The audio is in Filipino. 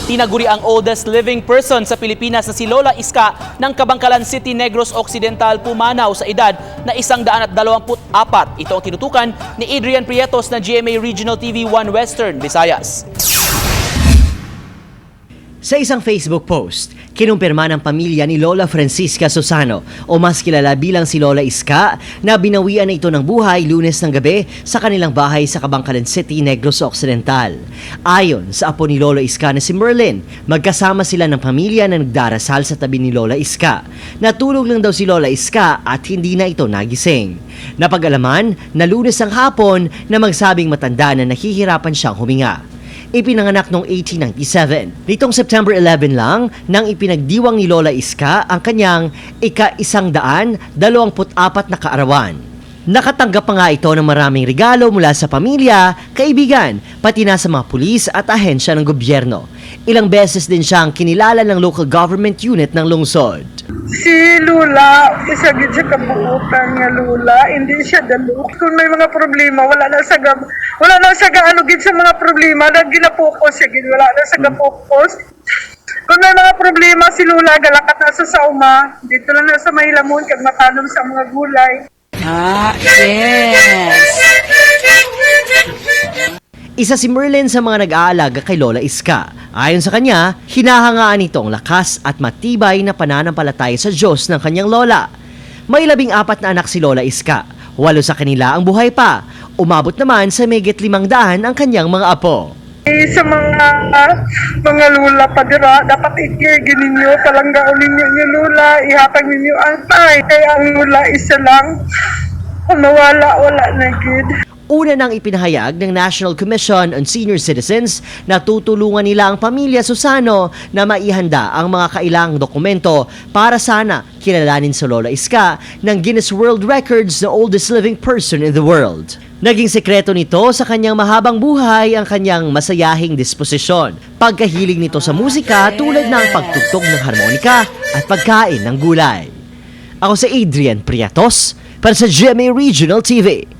Tinaguri ang oldest living person sa Pilipinas na si Lola Iska ng Kabangkalan City, Negros Occidental, pumanaw sa edad na 124. Ito ang tinutukan ni Adrian Prietos ng GMA Regional TV 1 Western Visayas. Sa isang Facebook post, kinumpirma ng pamilya ni Lola Francisca Susano o mas kilala bilang si Lola Iska na binawian na ito ng buhay Lunes ng gabi sa kanilang bahay sa Kabangkalan City, Negros Occidental. Ayon sa apo ni Lola Iska na si Merlin, magkasama sila ng pamilya na nagdarasal sa tabi ni Lola Iska. Natulog lang daw si Lola Iska at hindi na ito nagising. Napag-alaman na Lunes ang hapon na magsabing matanda na nahihirapan siyang huminga. Ipinanganak noong 1897. Nitong September 11 lang nang ipinagdiwang ni Lola Iska ang kanyang ika-124 na kaarawan. Nakatanggap pa nga ito ng maraming regalo mula sa pamilya, kaibigan, pati na sa mga pulis at ahensya ng gobyerno. Ilang beses din siyang kinilala ng local government unit ng lungsod. Si Lula, isa gid siya kabuutan nga Lula, hindi siya dalo. Kung may mga problema, wala na sa gaano gid sa mga problema, ginapokus siya gid, wala na sa gapokus. Kung may mga problema si Lula, galakat na sa sauma, dito lang na sa Mahilamon, kag matanom sa mga gulay. Yes! Isa si Merlin sa mga nag-aalaga kay Lola Iska. Ayon sa kanya, hinahangaan nito ang lakas at matibay na pananampalataya sa Diyos ng kanyang lola. May 14 na anak si Lola Iska. 8 sa kanila ang buhay pa. Umabot naman sa mahigit 500 ang kanyang mga apo. Sa mga lula pa dira, dapat ikirgin ninyo, palanggaon ninyo yung lula, ihatag ninyo ang tay. Kaya ang lula isa lang, kung nawala, wala na gid. Una nang ipinahayag ng National Commission on Senior Citizens na tutulungan nila ang pamilya Susano na maihanda ang mga kailangang dokumento para sana kilalanin sa Lola Iska ng Guinness World Records na oldest living person in the world. Naging sekreto nito sa kanyang mahabang buhay ang kanyang masayahing disposisyon. Pagkahilig nito sa musika tulad ng pagtugtog ng harmonika at pagkain ng gulay. Ako si Adrian Prietos para sa GMA Regional TV.